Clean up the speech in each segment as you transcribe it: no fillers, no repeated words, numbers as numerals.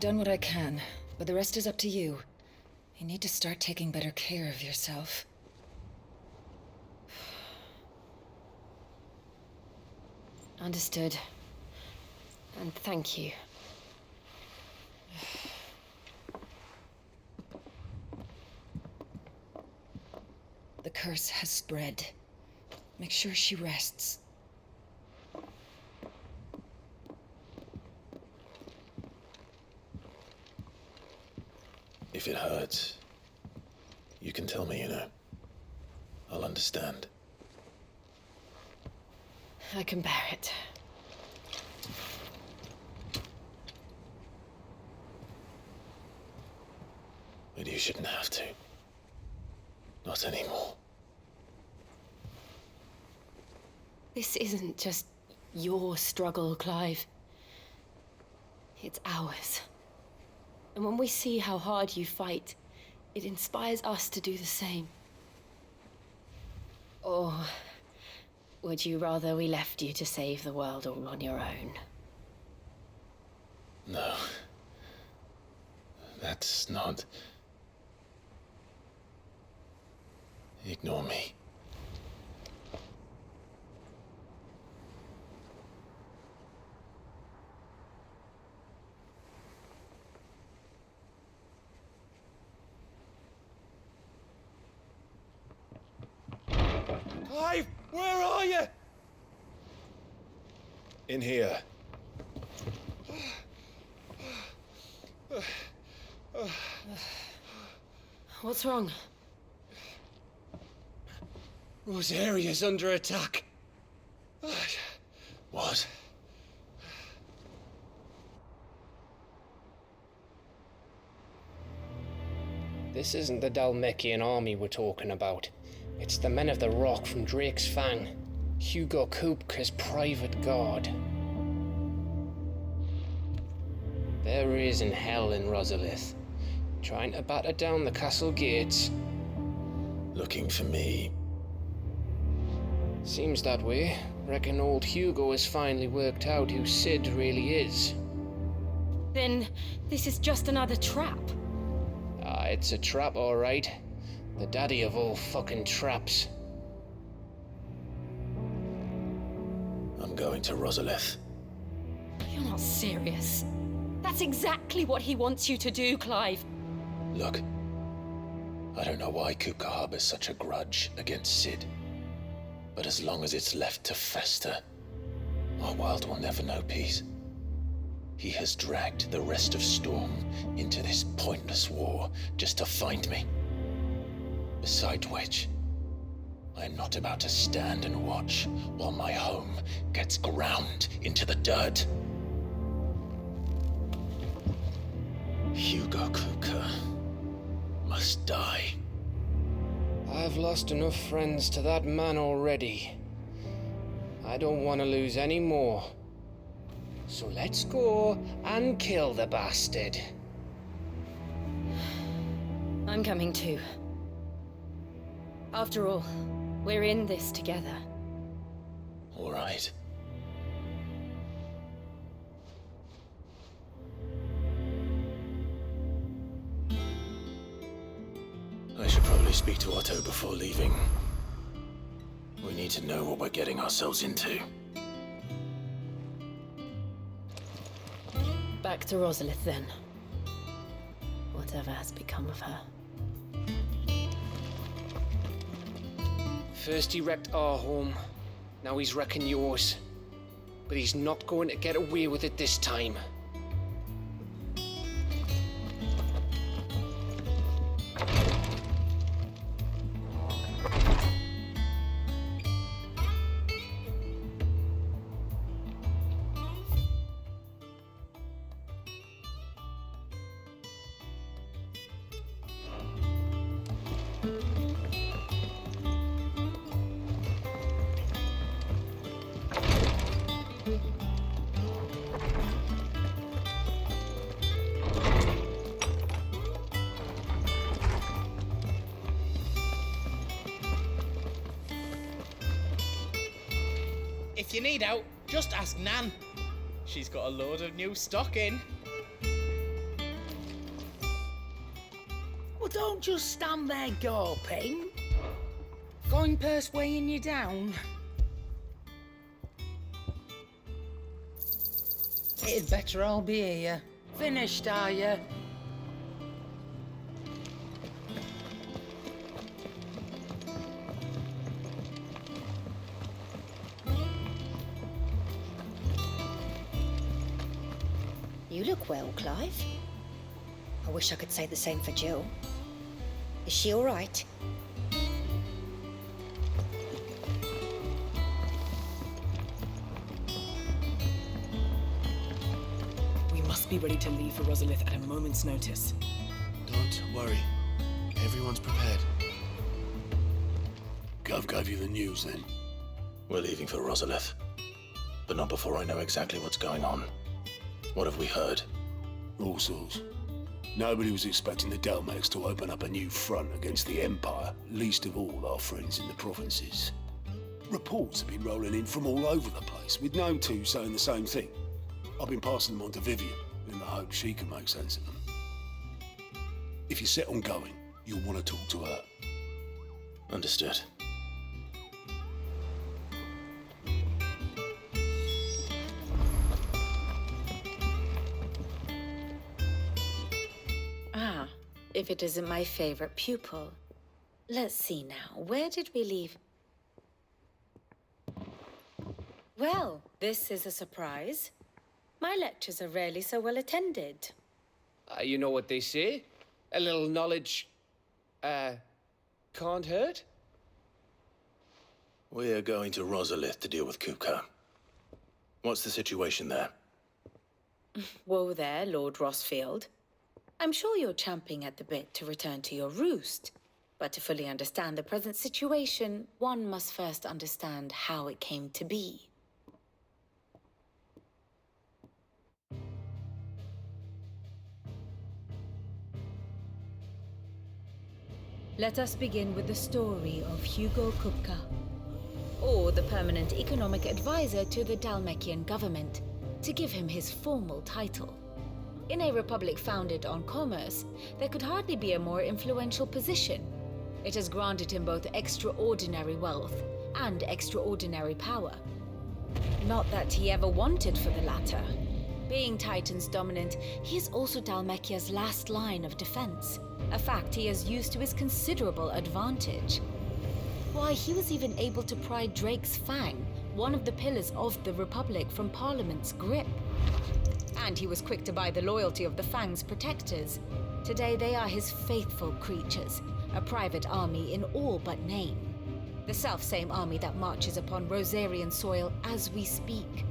I've done what I can, but the rest is up to you. You need to start taking better care of yourself. Understood. And thank you. The curse has spread. Make sure she rests. If it hurts, you can tell me, you know. I'll understand. I can bear it. But you shouldn't have to. Not anymore. This isn't just your struggle, Clive. It's ours. And when we see how hard you fight, it inspires us to do the same. Or would you rather we left you to save the world all on your own? No. That's not... Ignore me. Clive, where are you? In here. What's wrong? Rosaria's under attack. What? This isn't the Dalmekian army we're talking about. It's the men of the Rock from Drake's Fang. Hugo Kupka's private guard. There is in hell in Rosalith, trying to batter down the castle gates. Looking for me. Seems that way. Reckon old Hugo has finally worked out who Sid really is. Then this is just another trap. Ah, it's a trap, all right. The daddy of all fucking traps. I'm going to Rosalith. You're not serious. That's exactly what he wants you to do, Clive. Look, I don't know why Kupka harbors such a grudge against Sid. But as long as it's left to fester, our world will never know peace. He has dragged the rest of Storm into this pointless war just to find me. Besides which, I am not about to stand and watch while my home gets ground into the dirt. Hugo Kupka must die. I've lost enough friends to that man already. I don't want to lose any more. So let's go and kill the bastard. I'm coming too. After all, we're in this together. All right. I should probably speak to Otto before leaving. We need to know what we're getting ourselves into. Back to Rosalith then. Whatever has become of her. First he wrecked our home, now he's wrecking yours. But he's not going to get away with it this time. If you need out, just ask Nan. She's got a load of new stock in. Don't just stand there gawping. Going purse weighing you down. It'd better all be here. Finished, are you? You look well, Clive. I wish I could say the same for Jill. Is she all right? We must be ready to leave for Rosalith at a moment's notice. Don't worry. Everyone's prepared. Gov gave you the news then? We're leaving for Rosalith. But not before I know exactly what's going on. What have we heard? All sorts. Nobody was expecting the Delmex to open up a new front against the Empire, least of all our friends in the provinces. Reports have been rolling in from all over the place, with no two saying the same thing. I've been passing them on to Vivian, in the hope she can make sense of them. If you're set on going, you'll want to talk to her. Understood. Ah, if it isn't my favorite pupil. Let's see now, where did we leave? Well, this is a surprise. My lectures are rarely so well attended. You know what they say? A little knowledge, can't hurt? We're going to Rosalith to deal with Kupka. What's the situation there? Whoa there, Lord Rossfield. I'm sure you're champing at the bit to return to your roost. But to fully understand the present situation, one must first understand how it came to be. Let us begin with the story of Hugo Kupka, Or the permanent economic advisor to the Dalmekian government, to give him his formal title. In a republic founded on commerce, there could hardly be a more influential position. It has granted him both extraordinary wealth and extraordinary power. Not that he ever wanted for the latter. Being Titan's dominant, he is also Dalmekia's last line of defense, a fact he has used to his considerable advantage. Why, he was even able to pry Drake's Fang, one of the pillars of the Republic, from Parliament's grip. And he was quick to buy the loyalty of the Fang's protectors. Today they are his faithful creatures, a private army in all but name. The self-same army that marches upon Rosarian soil as we speak.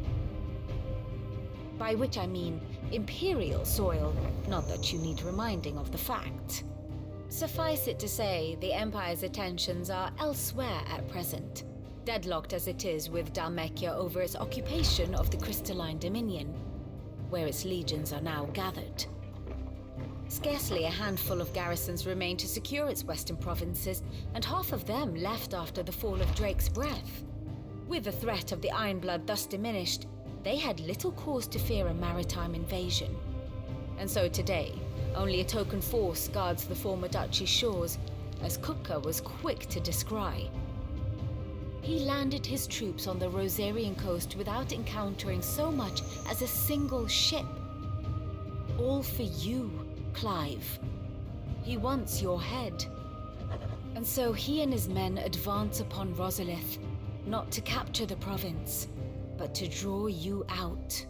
By which I mean Imperial soil, not that you need reminding of the fact. Suffice it to say, the Empire's attentions are elsewhere at present, deadlocked as it is with Dalmekia over its occupation of the Crystalline Dominion, where its legions are now gathered. Scarcely a handful of garrisons remain to secure its western provinces, and half of them left after the fall of Drake's Breath. With the threat of the Ironblood thus diminished, they had little cause to fear a maritime invasion. And so today, only a token force guards the former duchy's shores, as Kupka was quick to descry. He landed his troops on the Rosarian coast without encountering so much as a single ship. All for you, Clive. He wants your head. And so he and his men advance upon Rosalith, not to capture the province, but to draw you out.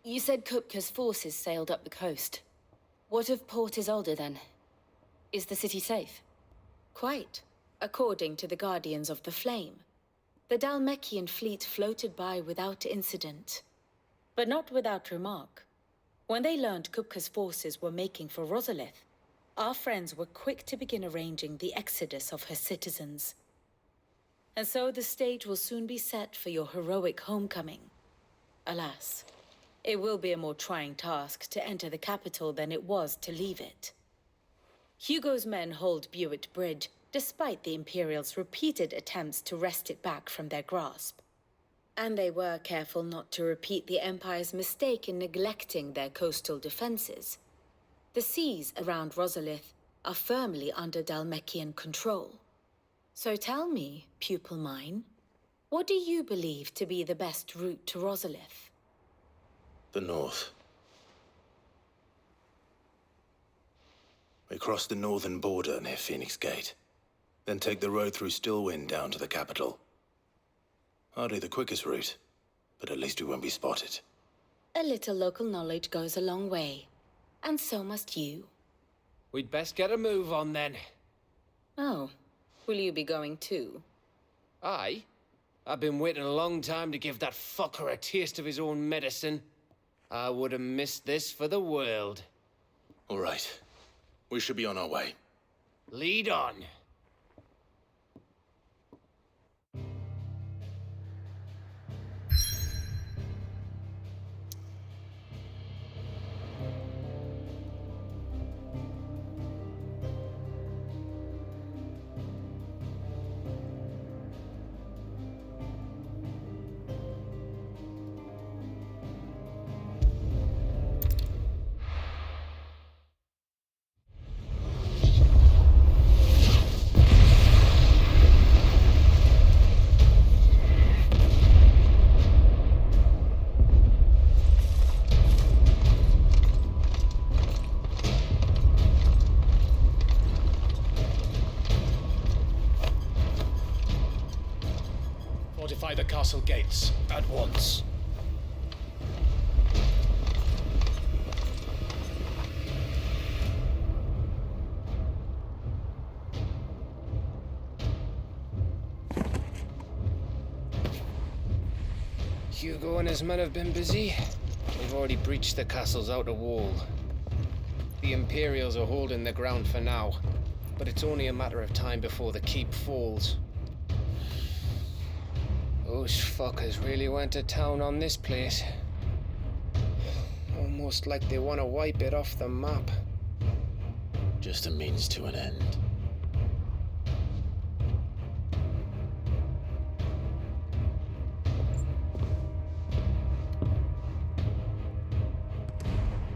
You said Kupka's forces sailed up the coast. What of Port Isolde then? Is the city safe? Quite, according to the Guardians of the Flame. The Dalmekian fleet floated by without incident. But not without remark. When they learned Kupka's forces were making for Rosalith, our friends were quick to begin arranging the exodus of her citizens. And so the stage will soon be set for your heroic homecoming. Alas, it will be a more trying task to enter the capital than it was to leave it. Hugo's men hold Buett Bridge, despite the Imperials' repeated attempts to wrest it back from their grasp. And they were careful not to repeat the Empire's mistake in neglecting their coastal defenses. The seas around Rosalith are firmly under Dhalmekian control. So tell me, pupil mine, what do you believe to be the best route to Rosalith? The north. We cross the northern border near Phoenix Gate, then take the road through Stillwind down to the capital. Hardly the quickest route, but at least we won't be spotted. A little local knowledge goes a long way, and so must you. We'd best get a move on then. Oh, will you be going too? Aye. I've been waiting a long time to give that fucker a taste of his own medicine. I would have missed this for the world. All right. We should be on our way. Lead on. Fortify the castle gates at once. Hugo and his men have been busy. They've already breached the castle's outer wall. The Imperials are holding the ground for now, but it's only a matter of time before the keep falls. Those fuckers really went to town on this place. Almost like they want to wipe it off the map. Just a means to an end.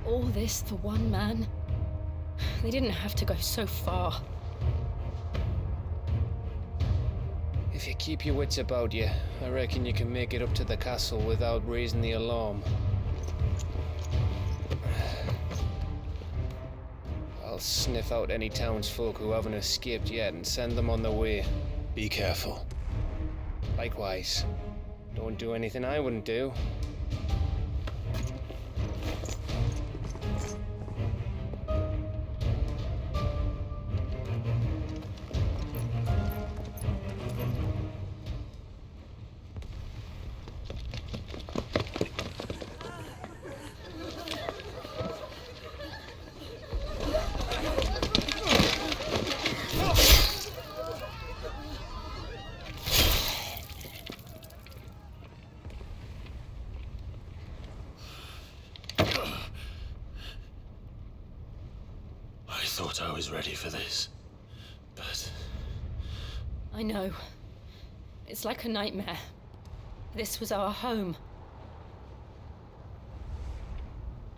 All this for one man? They didn't have to go so far. If you keep your wits about you, I reckon you can make it up to the castle without raising the alarm. I'll sniff out any townsfolk who haven't escaped yet and send them on their way. Be careful. Likewise. Don't do anything I wouldn't do. I thought I was ready for this, but... I know. It's like a nightmare. This was our home.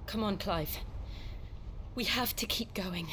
Come on, Clive. We have to keep going.